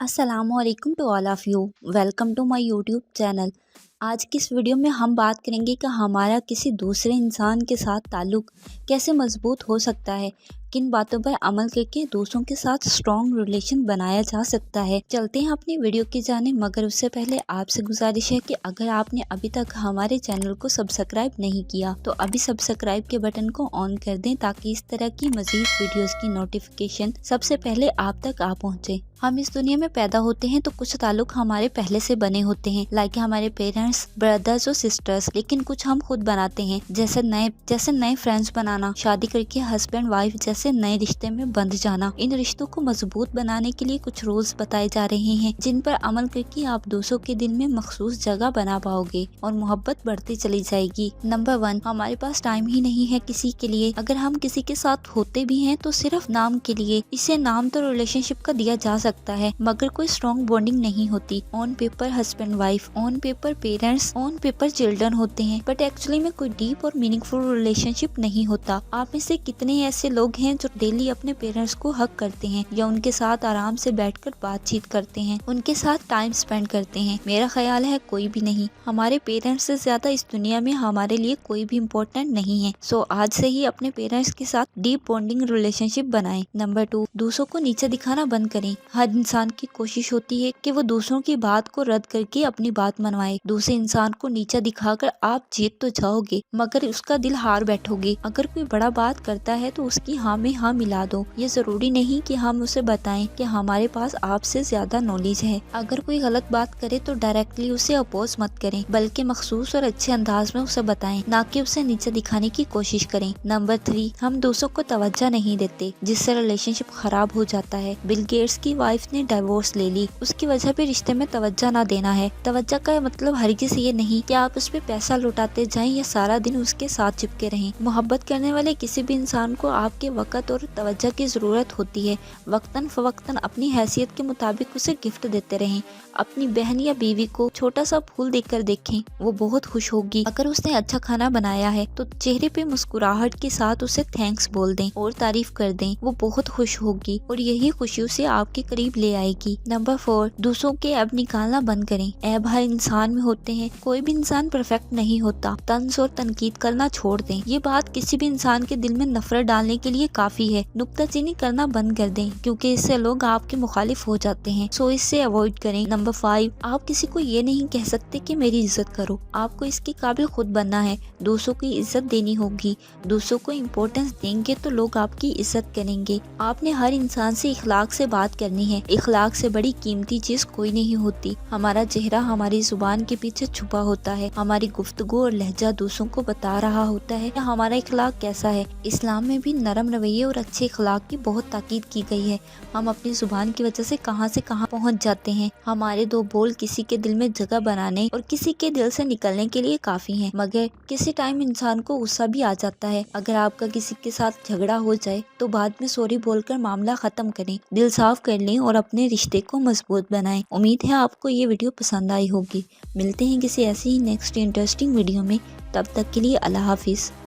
अस्सलाम वालेकुम to all of you. Welcome to my YouTube channel. आज की इस वीडियो में हम बात करेंगे कि हमारा किसी दूसरे इंसान के साथ ताल्लुक़ कैसे मज़बूत हो सकता है, किन बातों पर अमल करके दूसरों के साथ स्ट्रॉन्ग रिलेशन बनाया जा सकता है। चलते हैं अपनी वीडियो की जानिब, मगर उससे पहले आपसे गुजारिश है कि अगर आपने अभी तक हमारे चैनल को सब्सक्राइब नहीं किया तो अभी सब्सक्राइब के बटन को ऑन कर दें ताकि इस तरह की मज़ीद वीडियोज़ की नोटिफिकेशन सबसे पहले आप तक आ पहुँचे। हम इस दुनिया में पैदा होते हैं तो कुछ ताल्लुक हमारे पहले से बने होते हैं, लाइक हमारे पेरेंट्स, ब्रदर्स और सिस्टर्स, लेकिन कुछ हम खुद बनाते हैं, जैसे नए फ्रेंड्स बनाना, शादी करके हस्बैंड वाइफ जैसे नए रिश्ते में बंध जाना। इन रिश्तों को मजबूत बनाने के लिए कुछ रूल्स बताए जा रहे हैं जिन पर अमल करके आप दूसरों के दिल में मखसूस जगह बना पाओगे और मोहब्बत बढ़ती चली जाएगी। नंबर 1, हमारे पास टाइम ही नहीं है किसी के लिए। अगर हम किसी के साथ होते भी हैं तो सिर्फ नाम के लिए। इसे नाम तो रिलेशनशिप का दिया जा सकता है मगर कोई स्ट्रॉन्ग बॉन्डिंग नहीं होती। On paper husband wife, on paper parents, on paper children होते हैं, बट एक्चुअली में कोई डीप और मीनिंगफुल रिलेशनशिप नहीं होता। आप में से कितने ऐसे लोग हैं जो डेली अपने पेरेंट्स को हक करते हैं या उनके साथ आराम से बैठकर बातचीत करते हैं, उनके साथ टाइम स्पेंड करते हैं? मेरा ख्याल है कोई भी नहीं। हमारे पेरेंट्स से ज्यादा इस दुनिया में हमारे लिए कोई भी इम्पोर्टेंट नहीं है। सो आज से ही अपने पेरेंट्स के साथ डीप बॉन्डिंग रिलेशनशिप बनाएं। नंबर 2, दूसरों को नीचे दिखाना बंद करें। हर इंसान की कोशिश होती है कि वो दूसरों की बात को रद्द करके अपनी बात मनवाए। दूसरे इंसान को नीचा दिखाकर आप जीत तो जाओगे मगर उसका दिल हार बैठोगे। अगर कोई बड़ा बात करता है तो उसकी हाँ में हाँ मिला दो। ये जरूरी नहीं कि हम उसे बताएं कि हमारे पास आपसे ज्यादा नॉलेज है। अगर कोई गलत बात करे तो डायरेक्टली उसे अपोज मत करें, बल्कि मखसूस और अच्छे अंदाज में उसे बताएं, ना कि उसे नीचे दिखाने की कोशिश करें। नंबर 3, हम दूसरों को तवज्जो नहीं देते, जिससे रिलेशनशिप खराब हो जाता है। बिल गेट्स की वाइफ ने डिवोर्स ले ली, उसकी वजह भी रिश्ते में तवज्जो ना देना है। तवज्जो का मतलब हरगिज़ ये नहीं कि आप उस पे पैसा लुटाते जाएं या सारा दिन उसके साथ चिपके रहें। मोहब्बत करने वाले किसी भी इंसान को आपके वक़्त और तवज्जो की जरूरत होती है। वक्तन फवक्तन अपनी हैसियत के मुताबिक उसे गिफ्ट देते रहें। अपनी बहन या बीवी को छोटा सा फूल देकर देखें, वो बहुत खुश होगी। अगर उसने अच्छा खाना बनाया है तो चेहरे पे मुस्कुराहट के साथ उसे थैंक्स बोल दें और तारीफ कर दें, वो बहुत खुश होगी और यही खुशी उसे आपके करीब ले आएगी। नंबर 4, दूसरों के ऐब निकालना बंद करें। ऐब हर इंसान में होते हैं, कोई भी इंसान परफेक्ट नहीं होता। तंज और तनकीद करना छोड़ दें, ये बात किसी भी इंसान के दिल में नफरत डालने के लिए काफी है। नुक्ताचीनी करना बंद कर दें क्योंकि इससे लोग आपके मुखालिफ हो जाते हैं, सो इससे अवॉइड करें। नंबर 5, आप किसी को ये नहीं कह सकते कि मेरी इज्जत करो, आपको इसके काबिल खुद बनना है। दूसरों की इज्जत देनी होगी। दूसरों को इम्पोर्टेंस देंगे तो लोग आपकी इज्जत करेंगे। आपने हर इंसान से इखलाक से बात करनी है। इखलाक से बड़ी कीमती चीज कोई नहीं होती। हमारा चेहरा हमारी जुबान के पीछे छुपा होता है। हमारी गुफ्तगू और लहजा दूसरों को बता रहा होता है हमारा इखलाक कैसा है। इस्लाम में भी नरम रवैये और अच्छे इखलाक की बहुत ताकीद की गई है। हम अपनी जुबान की वजह से कहां पहुंच जाते हैं। हमारे 2 बोल किसी के दिल में जगह बनाने और किसी के दिल से निकलने के लिए काफी हैं, मगर किसी टाइम इंसान को गुस्सा भी आ जाता है। अगर आपका किसी के साथ झगड़ा हो जाए तो बाद में सॉरी बोलकर मामला खत्म करें, दिल साफ कर लें और अपने रिश्ते को मजबूत बनाएं। उम्मीद है आपको ये वीडियो पसंद आई होगी। मिलते हैं किसी ऐसी ही नेक्स्ट इंटरेस्टिंग वीडियो में, तब तक के लिए अल्लाह हाफिज।